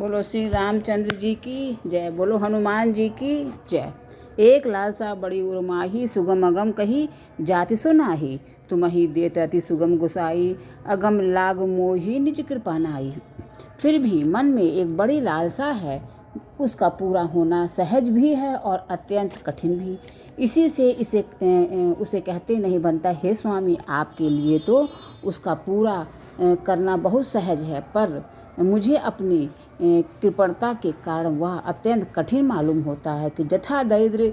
बोलो श्री रामचंद्र जी की जय। बोलो हनुमान जी की जय। एक लालसा बड़ी उर्माही, सुगम अगम कही जाति सो नाही। तुम्हि देत अति सुगम गुसाई, अगम लाग मोही निज कृपा नाई। फिर भी मन में एक बड़ी लालसा है, उसका पूरा होना सहज भी है और अत्यंत कठिन भी। इसी से उसे कहते नहीं बनता। हे स्वामी, आपके लिए तो उसका पूरा करना बहुत सहज है, पर मुझे अपनी कृपणता के कारण वह अत्यंत कठिन मालूम होता है कि जथा दरिद्र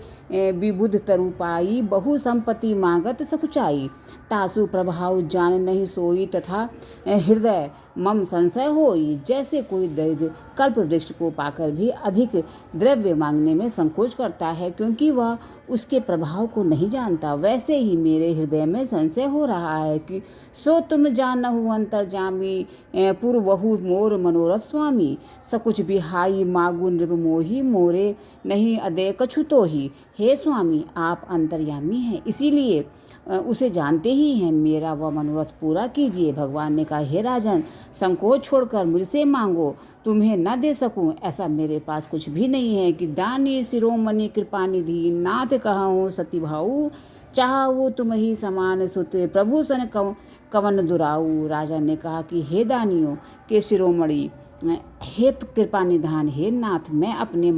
विबुध तरुपाई, बहु संपत्ति मांगत सकुचाई। तासु प्रभाव जान नहीं सोई, तथा हृदय मम संशय होई। जैसे कोई दरिद्र कल्प वृक्ष को पाकर भी अधिक द्रव्य मांगने में संकोच करता है, क्योंकि वह उसके प्रभाव को नहीं जानता, वैसे ही मेरे हृदय में संशय हो रहा है कि सो तुम जानहु अंतर्जामी, पूर्वहु मोर मनोरथ स्वामी। सकुच बिहाई मागु नृप मोही, मोरे नहीं अदय कछु तोही। हे स्वामी, आप अंतर्यामी हैं, इसीलिए उसे जानते ही हैं। मेरा वह मनोरथ पूरा कीजिए। भगवान ने कहा, हे राजन, संकोच छोड़कर मुझसे मांगो, तुम्हें न दे सकूं ऐसा मेरे पास कुछ भी नहीं है। कि दानी शिरोमणि कृपानिधि, नाथ कहूँ सती भाऊ, चाहू तुम ही समान सुत, प्रभु सन कवन दुराऊ। राजा ने कहा कि हे दानियों के शिरोमणि, हे कृपा निधान, हे नाथ, मैं अपने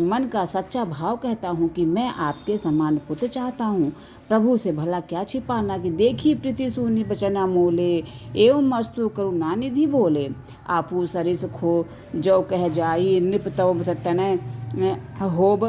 मन का सच्चा भाव कहता हूँ कि मैं आपके समान पुत्र चाहता हूँ। प्रभु से भला क्या छिपाना कि देखी प्रीति सुनी बचना मोले, एवं मस्तु करुणा निधि बोले। आपू सरिस खो जो कह जाई, नृप तव तनय होब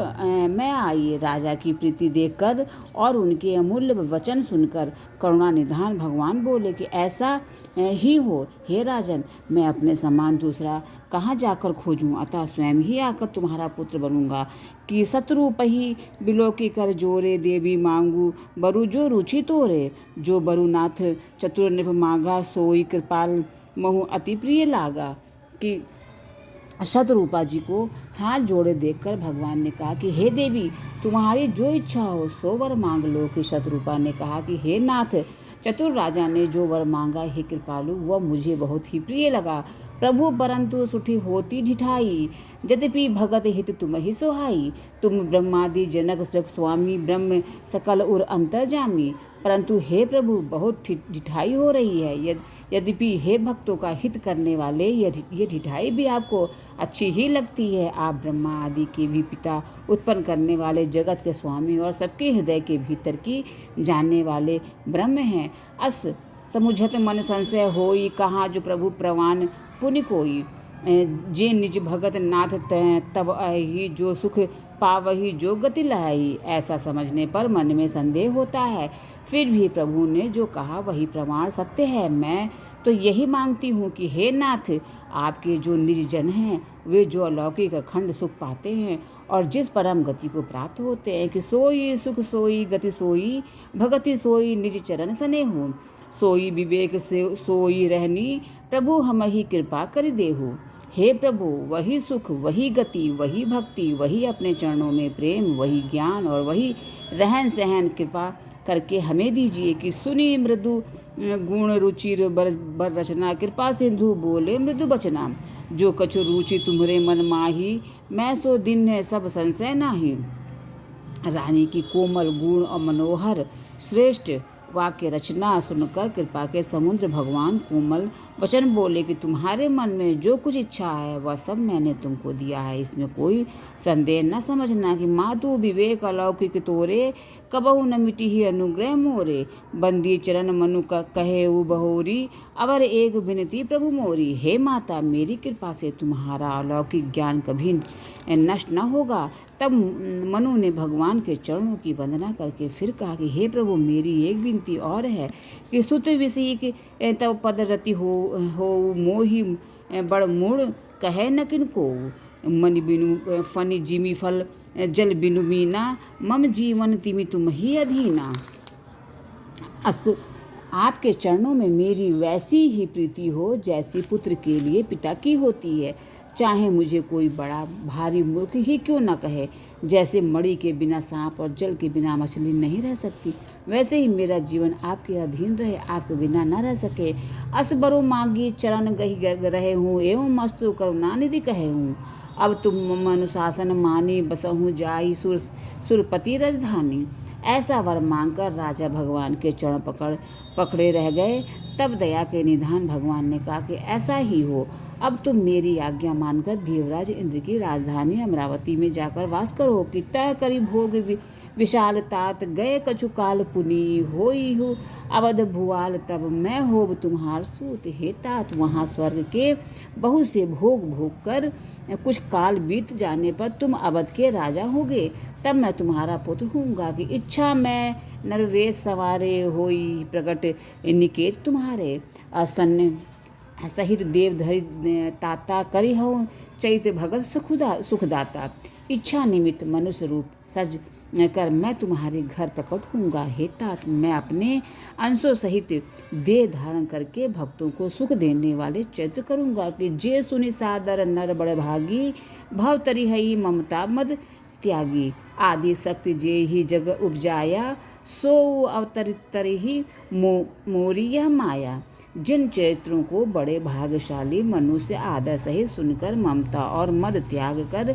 मैं आई। राजा की प्रीति देखकर और उनके अमूल्य वचन सुनकर करुणा निधान भगवान बोले कि ऐसा ही हो हे राजन, मैं अपने समान दूसरा कहाँ जाकर खोजूं, अतः स्वयं ही आकर तुम्हारा पुत्र बनूंगा। कि शत्रु पही बिलोकी कर जोरे, देवी मांगू बरु जो रुचि तोरे। जो बरुनाथ चतुर निभ मांगा, सोई कृपाल महु अति प्रिय लागा। कि शतरूपा जी को हाथ जोड़े देखकर भगवान ने कहा कि हे देवी, तुम्हारी जो इच्छा हो सो वर मांग लो। कि शतरूपा ने कहा कि हे नाथ, चतुर राजा ने जो वर मांगा, हे कृपालु, वह मुझे बहुत ही प्रिय लगा। प्रभु परंतु सुठी होती ढिठाई, यद्यपि भगत हित तुम ही सोहाई। तुम ब्रह्मादि जनक जग स्वामी, ब्रह्म सकल उर अंतर्जामी। परंतु हे प्रभु, बहुत ढिठाई हो रही है। यद्यपि हे भक्तों का हित करने वाले, ये ढिठाई भी आपको अच्छी ही लगती है। आप ब्रह्मा आदि के भी पिता, उत्पन्न करने वाले, जगत के स्वामी और सबके हृदय के भीतर की जानने वाले ब्रह्म हैं। अस समुझत मन संशय होई, कहाँ जो प्रभु प्रवान पुण्य कोई। जे निज भगत नाथ तब आई, जो सुख पावही जो गति लाई। ऐसा समझने पर मन में संदेह होता है, फिर भी प्रभु ने जो कहा वही प्रमाण सत्य है। मैं तो यही मांगती हूँ कि हे नाथ, आपके जो निज जन हैं, वे जो अलौकिक अखंड सुख पाते हैं और जिस परम गति को प्राप्त होते हैं, कि सोई सुख सोई गति सोई, भगति सोई निज चरण सने हो। सोई विवेक से सोई रहनी, प्रभु हम ही कृपा कर देहु। हे प्रभु, वही सुख, वही गति, वही भक्ति, वही अपने चरणों में प्रेम, वही ज्ञान और वही रहन सहन कृपा करके हमें दीजिए। कि सुनी मृदु गुण रुचिर बर रचना, कृपा सिंधु बोले मृदु बचना। जो कछु रुचि तुम्हारे मन माही, मैं सो दिन है सब संशय नाही। रानी की कोमल गुण और मनोहर श्रेष्ठ वाक्य रचना सुनकर कृपा के समुद्र भगवान कोमल वचन बोले कि तुम्हारे मन में जो कुछ इच्छा है वह सब मैंने तुमको दिया है। इसमें कोई संदेह न समझना। कि मातु विवेक अलौकिक तोरे, कबहु न मिटी ही अनुग्रह मोरे। बंदी चरण मनु कहे बहोरी, अवर एक विनती प्रभु मोरी। हे माता, मेरी कृपा से तुम्हारा अलौकिक ज्ञान कभी नष्ट न होगा। तब मनु ने भगवान के चरणों की वंदना करके फिर कहा कि हे प्रभु, मेरी एक विनती और है। कि सुत विषयिक तब पद रति हो मोहि, बड़ मूढ़ कहे न किनको। मन बिनु फनि जिमी फल, जल बिनु मीना, मम जीवन तिमि तुम ही अधीना। आपके चरणों में मेरी वैसी ही प्रीति हो जैसी पुत्र के लिए पिता की होती है। चाहे मुझे कोई बड़ा भारी मूर्ख ही क्यों न कहे। जैसे मणि के बिना सांप और जल के बिना मछली नहीं रह सकती, वैसे ही मेरा जीवन आपके अधीन रहे, आपके बिना न रह सके। असबरो मांगी चरण गही रहे हूँ, एवं मस्तु करुणानिधि कहे हूँ। अब तुम अनुशासन मानी, बसहूँ जाई सुरपति राजधानी। ऐसा वर मांगकर राजा भगवान के चरण पकड़े रह गए। तब दया के निधान भगवान ने कहा कि ऐसा ही हो। अब तुम मेरी आज्ञा मानकर देवराज इंद्र की राजधानी अमरावती में जाकर वास करो कि तय करी भोग विशाल तात, गए कछु काल पुनी होई हो अवध भुआल, तब मैं होब तुम्हार सूत हे तात। वहाँ स्वर्ग के बहुत से भोग भोग कर कुछ काल बीत जाने पर तुम अवध के राजा होगे। तब मैं तुम्हारा पुत्र होऊंगा कि इच्छा मैं नरवेश सवारे होई प्रकट निकेत तुम्हारे। असन्न सहित देवधरि ताता करी हो चैत भगत सुखदाता। इच्छा निमित्त मनुष्य रूप सज कर मैं तुम्हारे घर प्रकट होऊंगा हे तात। मैं अपने अंशों सहित देह धारण करके भक्तों को सुख देने वाले चैत्र करूंगा कि जे सुनि सादर नर बड़ भागी, भव तरी हई ममता मद त्यागी। आदि शक्ति जे ही जग उपजाया, सो अवतरित तरी ही मोरी यह माया। जिन चरित्रों को बड़े भाग्यशाली मनुष्य आदर सहित सुनकर ममता और मद त्याग कर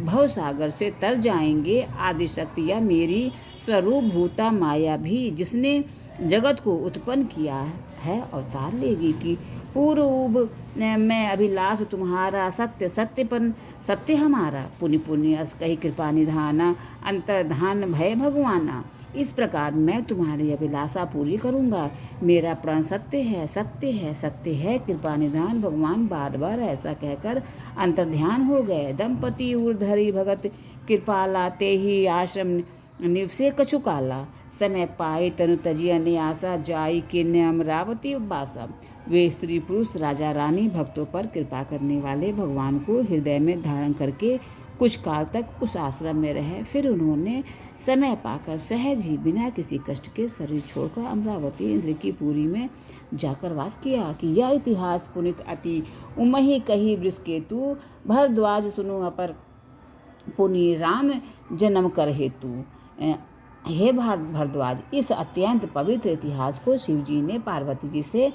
भवसागर से तर जाएंगे, आदिशक्ति या मेरी स्वरूप भूता माया भी जिसने जगत को उत्पन्न किया है अवतार लेगी कि पूर्व मैं अभिलाष तुम्हारा, सत्य सत्यपन सत्य हमारा। पुण्य पुण्य अस कही कृपा निधाना, अंतर्धान भय भगवाना। इस प्रकार मैं तुम्हारी अभिलाषा पूरी करूँगा। मेरा प्रण सत्य है, सत्य है, सत्य है, कृपा निधान भगवान बार बार ऐसा कहकर अंतर्ध्यान हो गए। दंपति उर्धरी भगत कृपाला, ते ही आश्रम निवसे कछु काला। समय पाए तनु तजिया ने आशा, जाई के अमरावती बासा। वे स्त्री पुरुष राजा रानी भक्तों पर कृपा करने वाले भगवान को हृदय में धारण करके कुछ काल तक उस आश्रम में रहे। फिर उन्होंने समय पाकर सहज ही बिना किसी कष्ट के शरीर छोड़कर अमरावती इंद्र की पुरी में जाकर वास किया। कि यह इतिहास पुनित अति उमहि कही वृषकेतु, भरद्वाज सुनो अपर पुनि राम जन्म कर हेतु। हे भरद्वाज, इस अत्यंत पवित्र इतिहास को शिवजी ने पार्वती जी से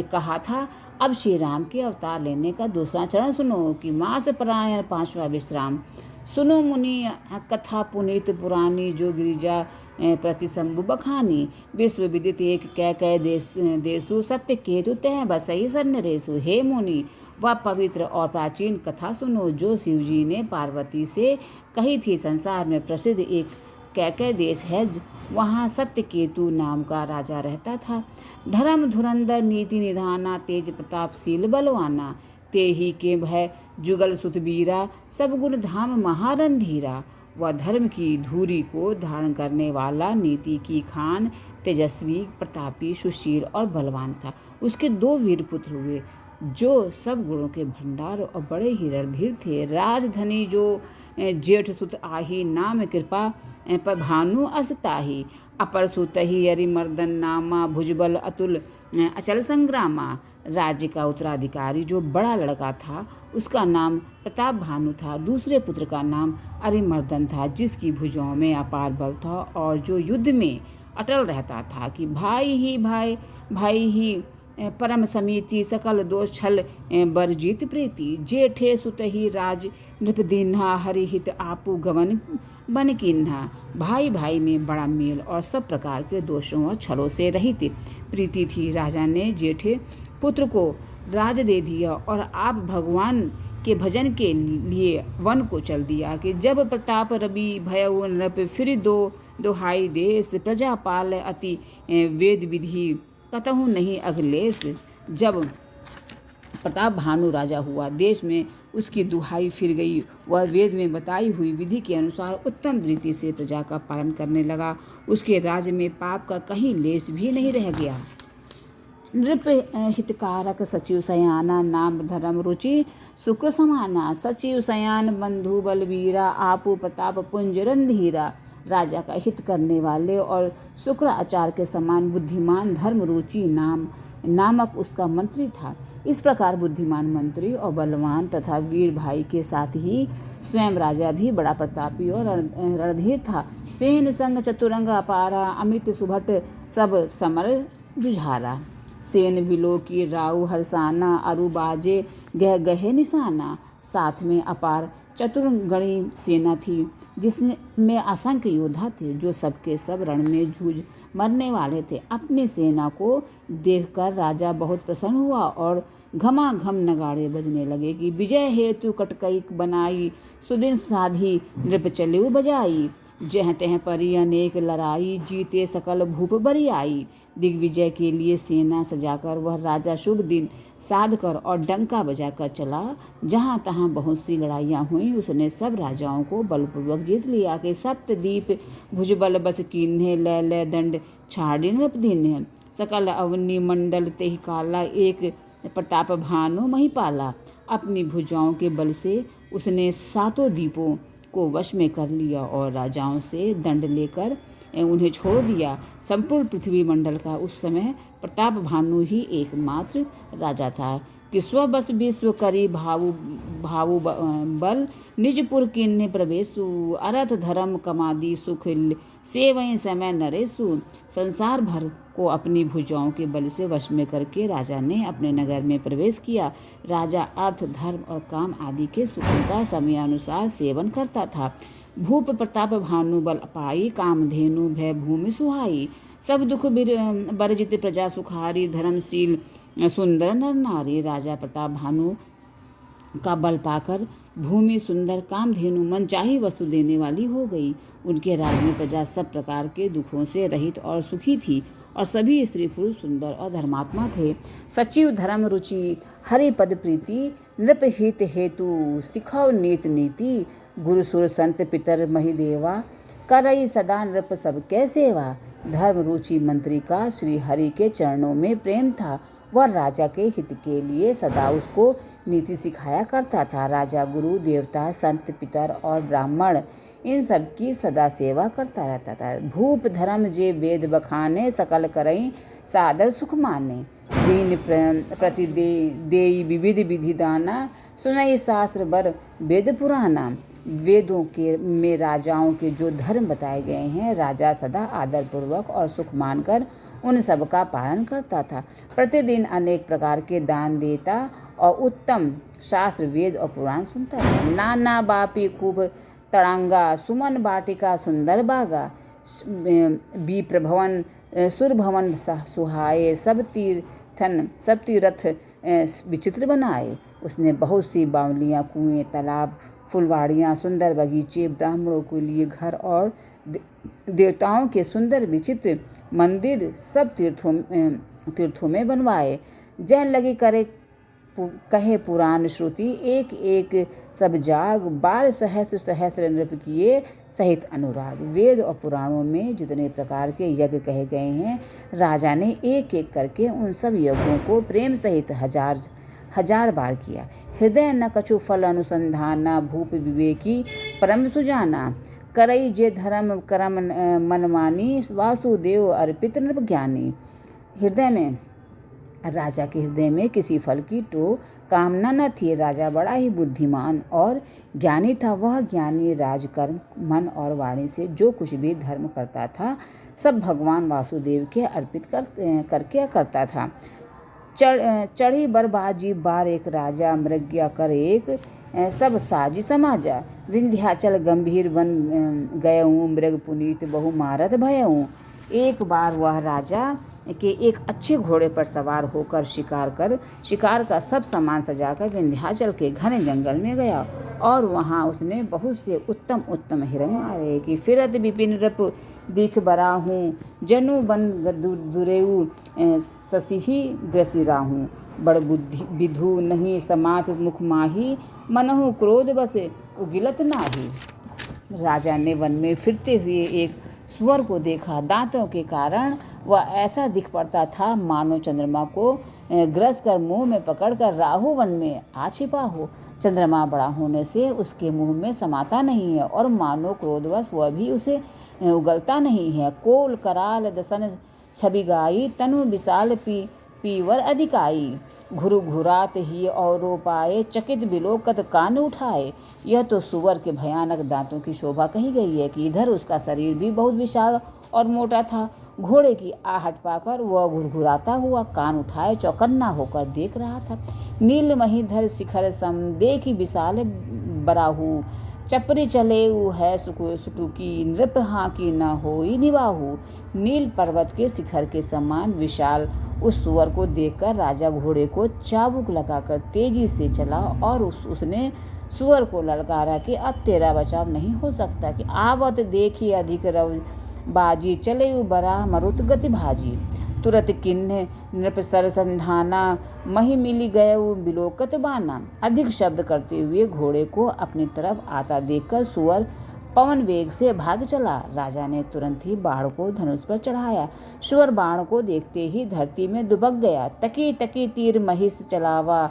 कहा था। अब श्री राम के अवतार लेने का दूसरा चरण सुनो कि मास परायण पांचवा विश्राम। सुनो मुनि कथा पुनीत पुरानी, जो गिरिजा प्रतिशंभु बखानी। विश्व विदित एक कै देशु, सत्य केतु तह बसई सन्नरेशु। हे मुनि, वह पवित्र और प्राचीन कथा सुनो जो शिवजी ने पार्वती से कही थी। संसार में प्रसिद्ध एक कैकय देश है, वहाँ सत्य केतु नाम का राजा रहता था। धर्म धुरंधर नीति निधाना, तेज प्रतापशील बलवाना। ते ही के भय जुगल सुतबीरा, सब गुण धाम महारंधीरा। वह धर्म की धूरी को धारण करने वाला, नीति की खान, तेजस्वी, प्रतापी, सुशील और बलवान था। उसके 2 वीर पुत्र हुए जो सब गुणों के भंडार और बड़े ही रणधीर थे। राजधनी जो जेठ सुत आही, नाम कृपा पर भानु असताही। अपर सुत ही अरिमर्दन नामा, भुजबल अतुल अचल संग्रामा। राज्य का उत्तराधिकारी जो बड़ा लड़का था उसका नाम प्रताप भानु था। दूसरे पुत्र का नाम अरिमर्दन था, जिसकी भुजाओं में अपार बल था और जो युद्ध में अटल रहता था कि भाई ही परम समिति, सकल दोष छल बरजीत प्रीति। जेठे सुत ही राज नृपदीन्हा, हरिहित आपू गवन बन किन्हा। भाई भाई में बड़ा मेल और सब प्रकार के दोषों और छलों से रहित प्रीति थी। राजा ने जेठे पुत्र को राज दे दिया और आप भगवान के भजन के लिए वन को चल दिया। कि जब प्रताप रवि भयउ नृप, फिर दोहाई देश, प्रजा पाल अति वेद विधि, कतहु नहीं अखिलेश। जब प्रताप भानु राजा हुआ, देश में उसकी दुहाई फिर गई। वह वेद में बताई हुई विधि के अनुसार उत्तम रीति से प्रजा का पालन करने लगा। उसके राज्य में पाप का कहीं लेश भी नहीं रह गया। नृप हितकारक सचिव सयाना, नाम धर्म रुचि शुक्र समाना। सचिव सयान बंधु बलवीरा, आपू प्रताप पुंज रंधीरा। राजा का हित करने वाले और शुक्राचार्य के समान बुद्धिमान धर्मरुचि नामक उसका मंत्री था। इस प्रकार बुद्धिमान मंत्री और बलवान तथा वीर भाई के साथ ही स्वयं राजा भी बड़ा प्रतापी और रणधीर था। सेन संग चतुरंग अपारा, अमित सुभट सब समर जुझारा। सेन बिलो की राउ हरसाना, अरु बाजे गह गहे निशाना। साथ में अपार चतुर्गणी सेना थी, जिसमें असंख्य योद्धा थे, जो सबके सब रण में जूझ मरने वाले थे। अपनी सेना को देखकर राजा बहुत प्रसन्न हुआ और घमाघम नगाड़े बजने लगे कि विजय हेतु कटकई बनाई, सुदिन साधी नृप चलेउ बजाई। जह तह परी अनेक लड़ाई, जीते सकल भूप बरियाई। दिग्विजय के लिए सेना सजाकर वह राजा शुभ दिन साध कर और डंका बजाकर चला। जहाँ तहाँ बहुत सी लड़ाइयाँ हुई। उसने सब राजाओं को बलपूर्वक जीत लिया कि सप्तदीप भुजबल बस कीन्हे, लय दंड छाड़ी नृप दीन्हे। सकल अवनी मंडल तेहि काला, एक प्रताप भानु महिपाला। अपनी भुजाओं के बल से उसने सातों द्वीपों को वश में कर लिया और राजाओं से दंड लेकर उन्हें छोड़ दिया। संपूर्ण पृथ्वी मंडल का उस समय प्रताप भानु ही एकमात्र राजा था कि स्वबस विश्व करी भावु बल, निजपुर किन्ने प्रवेशु। अरथ धर्म कमादी सुख, सेवई समय नरेशु। संसार भर को अपनी भुजाओं के बल से वश में करके राजा ने अपने नगर में प्रवेश किया। राजा अर्थ धर्म और काम आदि के सुखों का समयानुसार सेवन करता था। भूप प्रताप भानु बल पाई, कामधेनु भय भूमि सुहाई। सब दुख बरजित प्रजा सुखारी, धर्मशील सुंदर नर नारी। राजा प्रताप भानु का बल पाकर भूमि सुंदर, कामधेनु मनचाही वस्तु देने वाली हो गई। उनके राज में प्रजा सब प्रकार के दुखों से रहित और सुखी थी और सभी स्त्री पुरुष सुंदर और धर्मात्मा थे। सचिव धर्म रुचि, हरि पद प्रीति, नृप हित हेतु सिखौ नीत नीति। गुरु सुर संत पितर महिदेवा, करई सदा नृप सबके सेवा। धर्म रुचि मंत्री का श्री हरि के चरणों में प्रेम था। वह राजा के हित के लिए सदा उसको नीति सिखाया करता था। राजा गुरु देवता संत पितर और ब्राह्मण इन सब की सदा सेवा करता रहता था। भूप धर्म जे वेद बखाने, सकल करई सादर सुख माने। दीन प्रति देई विविध विधि दाना, सुनई शास्त्र बर वेद पुराना। वेदों के में राजाओं के जो धर्म बताए गए हैं, राजा सदा आदर पूर्वक और सुख मानकर उन सब का पालन करता था। प्रतिदिन अनेक प्रकार के दान देता और उत्तम शास्त्र वेद और पुराण सुनता था। नाना बापी कुब तड़ांगा, सुमन बाटिका सुंदर बागा। विप्र भवन सुर भवन सुहाए, सब तीर्थ विचित्र बनाए। उसने बहुत सी बावलियाँ, कुएं, तालाब, फुलवाड़ियाँ, सुंदर बगीचे, ब्राह्मणों के लिए घर और देवताओं के सुंदर विचित्र मंदिर सब तीर्थों में बनवाए। जह लगी करे कहे पुराण श्रुति, एक एक सब जाग। 12 सहस्त्र नृप किए सहित अनुराग। वेद और पुराणों में जितने प्रकार के यज्ञ कहे गए हैं, राजा ने एक एक करके उन सब यज्ञों को प्रेम सहित हजार बार किया। हृदय न कछु फल अनुसंधाना, भूप विवेकी परम सुजाना। करई जे धर्म करम मनमानी, वासुदेव अर्पित नृप ज्ञानी। राजा के हृदय में किसी फल की तो कामना न थी। राजा बड़ा ही बुद्धिमान और ज्ञानी था। वह ज्ञानी राजकर्म मन और वाणी से जो कुछ भी धर्म करता था, सब भगवान वासुदेव के अर्पित करके करता था। चढ़ी बरबाजी बार एक राजा, मृग्या कर एक सब साजी समाजा। विंध्याचल गंभीर बन गयऊँ, मृग पुनीत बहु मारत भयऊँ। एक बार वह राजा के एक अच्छे घोड़े पर सवार होकर शिकार का सब सामान सजाकर विंध्याचल के घने जंगल में गया और वहाँ उसने बहुत से उत्तम हिरण मारे कि फिरत विपिन रप दिख बरा हूँ, जनु बन दुरेऊ ससिही ग्रसिराहूँ। बड़ बुद्धि विधु नहीं समात मुख माही, मनहु क्रोध बस उगिलत नाही। राजा ने वन में फिरते हुए एक सुअर को देखा। दांतों के कारण वह ऐसा दिख पड़ता था मानो चंद्रमा को ग्रस कर मुंह में पकड़कर राहु वन में आ छिपा हो। चंद्रमा बड़ा होने से उसके मुंह में समाता नहीं है और मानो क्रोधवश वह भी उसे उगलता नहीं है। कोल कराल दसन छवि गाई तनु विशाल पीवर अधिकाई। घुरु घुरात ही और पाए चकित बिलोकत कान उठाए। यह तो सुअर के भयानक दांतों की शोभा कही गई है कि इधर उसका शरीर भी बहुत विशाल और मोटा था। घोड़े की आहट पाकर वह घुरघुराता हुआ कान उठाए चौकन्ना होकर देख रहा था। नील महीधर शिखर सम देखी विशाल बराहू। चपरी चले है सुटुकी नृप हाँ की न होई निबाहू। नील पर्वत के शिखर के समान विशाल उस सुअर को देखकर राजा घोड़े को चाबुक लगाकर तेजी से चला और उसने सुअर को ललकारा कि अब तेरा बचाव नहीं हो सकता कि आवत देखी अधिक रव बाजी चले बरा मरुत गति भाजी। तुरत किन्ह नृप सर संधाना मही मिली गए बिलोकत बाना। अधिक शब्द करते हुए घोड़े को अपनी तरफ आता देखकर सुअर पवन वेग से भाग चला। राजा ने तुरंत ही बाण को धनुष पर चढ़ाया। सुअर बाण को देखते ही धरती में दुबक गया। तकी तकी तीर महिष चलावा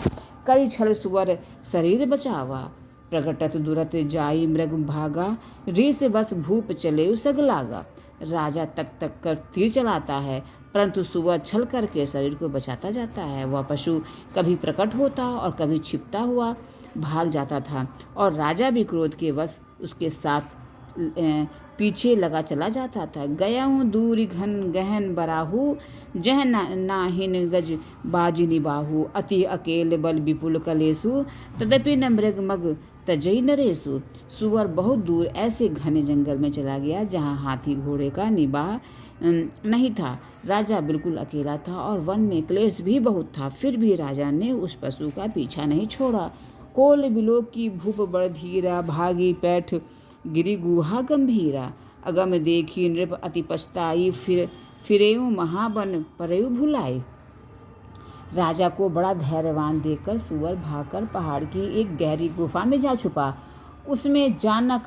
कई छल सुअर शरीर बचावा। प्रगटत दुरत जाई मृग भागा रीस बस भूप चले सग लागा। राजा तक तक कर तीर चलाता है परंतु सुअर छल करके शरीर को बचाता जाता है। वह पशु कभी प्रकट होता और कभी छिपता हुआ भाग जाता था और राजा भी क्रोध के वश उसके साथ पीछे लगा चला जाता था। गया हूँ दूरी घन गहन बराहू जह नाहिन गज बाजी निबाहू। अति अकेल बल विपुल कलेसु तदपि न मृग मग तजई नरेसु। सुअर बहुत दूर ऐसे घने जंगल में चला गया जहाँ हाथी घोड़े का निबाह नहीं था। राजा बिल्कुल अकेला था और वन में क्लेश भी बहुत था। फिर भी राजा ने उस पशु का पीछा नहीं छोड़ा। कोल बिलोक की भूप बड़ धीरा भागी पैठ गिरी गुहा गंभीरा। अगम देखी नृप अति पछताई फिरेऊ महाबन परेऊ भुलाई। राजा को बड़ा धैर्यवान देखकर सुअर भागकर पहाड़ की एक गहरी गुफा में जा छुपा। उसमें जाना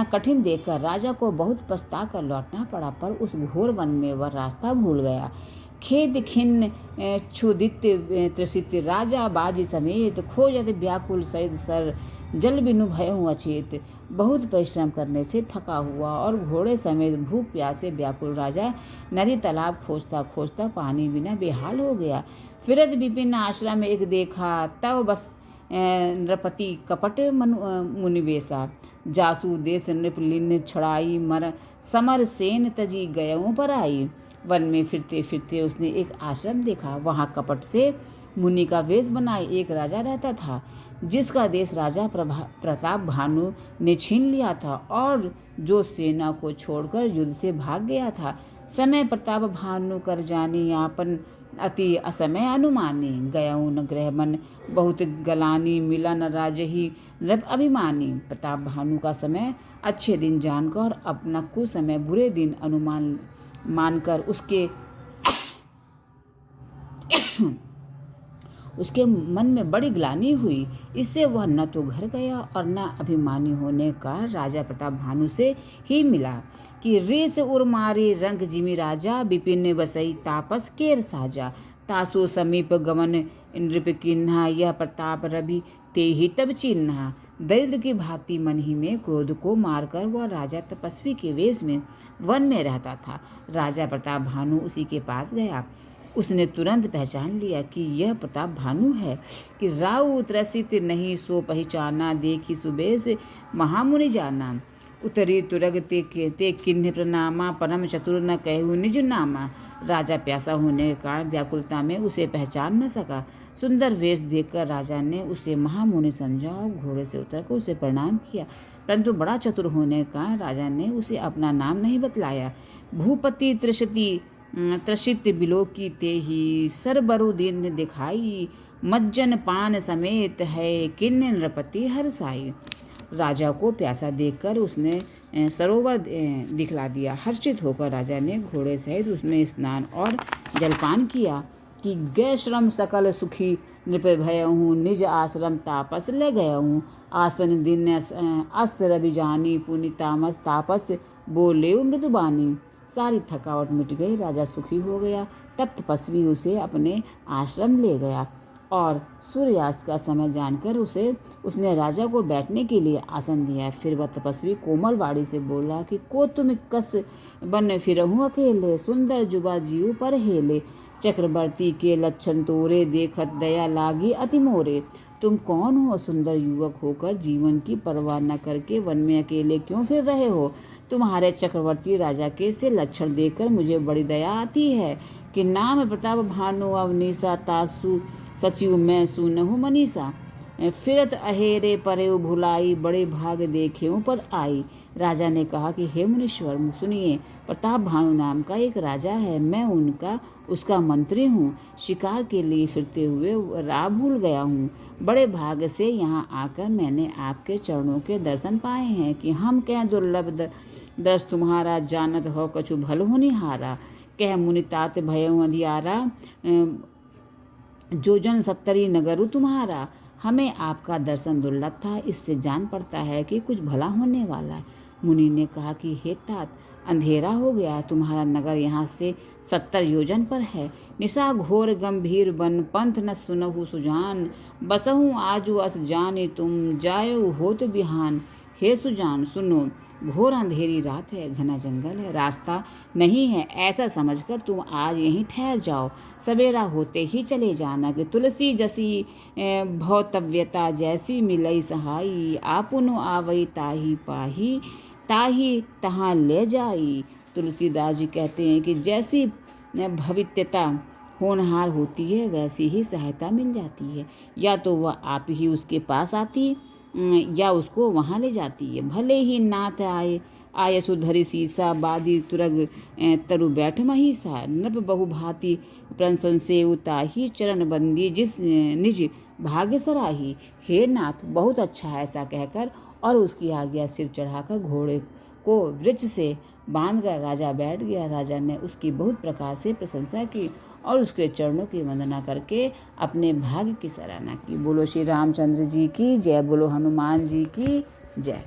कठिन देखकर राजा को बहुत पछता कर लौटना पड़ा पर उस घोर वन में वह रास्ता भूल गया। खेद खिन्न क्षुदित त्रसित राजा बाजी समेत खोजत व्याकुल सहित सर जल बिनु भयहु अचेत। बहुत परिश्रम करने से थका हुआ और घोड़े समेत भूख प्यास से व्याकुल राजा नदी तालाब खोजता खोजता पानी बिना बेहाल हो गया। फिरत विपिन आश्रम में एक देखा तब बस नृपति कपट मुनिवेशा। जासू देश नृप लिन छड़ाई मर समर सेन तजी गयों पर आई। वन में फिरते फिरते उसने एक आश्रम देखा। वहाँ कपट से मुनि का वेश बनाए एक राजा रहता था जिसका देश राजा प्रताप भानु ने छीन लिया था और जो सेना को छोड़कर युद्ध से भाग गया था। समय प्रताप भानु कर जाने यापन अति असमय अनुमानी। गयऊ न ग्रह मन बहुत गलानी मिला न राजही नृप अभिमानी। प्रताप भानु का समय अच्छे दिन जानकर अपना कुसमय बुरे दिन अनुमान मानकर उसके मन में बड़ी ग्लानि हुई। इससे वह न तो घर गया और न अभिमानी होने का राजा प्रताप भानु से ही मिला कि रेस उर्मारे रंग जिमि राजा विपिन बसई तापस केर साजा। तासो समीप गमन नृप किन्हा यह प्रताप रवि ते ही तब चिन्हा। दरिद्र की भांति मन ही में क्रोध को मारकर वह राजा तपस्वी के वेश में वन में रहता था। राजा प्रताप भानु उसी के पास गया। उसने तुरंत पहचान लिया कि यह प्रताप भानु है कि राउ त्रसित नहीं सो पहचाना। देखी सुबेश महामुनि जाना। उतरी तुरग ते किन्ह प्रणामा परम चतुर न कहू निज नामा। राजा प्यासा होने के कारण व्याकुलता में उसे पहचान न सका। सुंदर वेश देखकर राजा ने उसे महामुनि समझा और घोड़े से उतरकर उसे प्रणाम किया परंतु बड़ा चतुर होने के कारण राजा ने उसे अपना नाम नहीं बतलाया। भूपति त्रसित बिलोकी ते ही सरबरु दिन दिखाई। मज्जन पान समेत है किन्ह नृपति हरसाई। राजा को प्यासा देखकर उसने सरोवर दिखला दिया। हर्षित होकर राजा ने घोड़े सहित उसमें स्नान और जलपान किया कि गै श्रम सकल सुखी नृप भयहूँ निज आश्रम तापस ले गयहूँ। आसन दिन अस्त रवि जानी पुनि तामस तापस बोले मृदुबानी। सारी थकावट मिट गई। राजा सुखी हो गया। तब तपस्वी उसे अपने आश्रम ले गया और सूर्यास्त का समय जानकर उसने राजा को बैठने के लिए आसन दिया। फिर वह तपस्वी कोमल वाणी से बोला कि को तुम कस बन फिरहूँ अकेले, सुंदर जुबा जीव पर हेले, चक्रवर्ती के लक्षण तोरे, देखत दया लागी अति मोरे। तुम कौन हो सुंदर युवक होकर, जीवन की परवाह न करके वन में अकेले क्यों फिर रहे हो? तुम्हारे चक्रवर्ती राजा के से लक्षण देखकर मुझे बड़ी दया आती है कि नाम प्रताप भानु अवनीसा, तासु सचिव मैं सुनहु मनीषा। फिरत अहेरे परे भुलाई, बड़े भाग देखेऊ पद आई। राजा ने कहा कि हे मुनीश्वर सुनिए, प्रताप भानु नाम का एक राजा है, मैं उसका मंत्री हूँ। शिकार के लिए फिरते हुए राह भूल गया हूँ। बड़े भाग से यहाँ आकर मैंने आपके चरणों के दर्शन पाए हैं कि हम कह दुर्लभ दर्श तुम्हारा, जानत हो कछु भल होनिहारा। कह मुनि तात भयउ अंधियारा, जो जन 70 नगरु तुम्हारा। हमें आपका दर्शन दुर्लभ था, इससे जान पड़ता है कि कुछ भला होने वाला है। मुनि ने कहा कि हे तात, अंधेरा हो गया, तुम्हारा नगर यहाँ से 70 योजन पर है। निशा घोर गंभीर बन, पंथ न सुनहु सुजान, बसहु आजु अस जानी तुम, जायो होत बिहान। हे सुजान सुनो, घोर अंधेरी रात है, घना जंगल है, रास्ता नहीं है, ऐसा समझकर तुम आज यहीं ठहर जाओ। सवेरा होते ही चले जाना कि तुलसी जसी भौतव्यता, जैसी मिलई सहाई, आपुनु आवई ताही पाही, ताही तहाँ ले जाई। तुलसीदास जी कहते हैं कि जैसी भवित्यता होनहार होती है वैसी ही सहायता मिल जाती है। या तो वह आप ही उसके पास आती या उसको वहाँ ले जाती है। भले ही नाथ आय सुधरी सीसा, बादी तुरग तरु बैठ महिषा, नृप बहु भांति प्रंसन से उताही, चरण बंदी जिस निज भाग्य सराही। हे नाथ, बहुत अच्छा है, ऐसा कहकर और उसकी आज्ञा सिर चढ़ाकर घोड़े को वृक्ष से बांधकर राजा बैठ गया। राजा ने उसकी बहुत प्रकार से प्रशंसा की और उसके चरणों की वंदना करके अपने भाग्य की सराहना की। बोलो श्री रामचंद्र जी की जय, बोलो हनुमान जी की जय।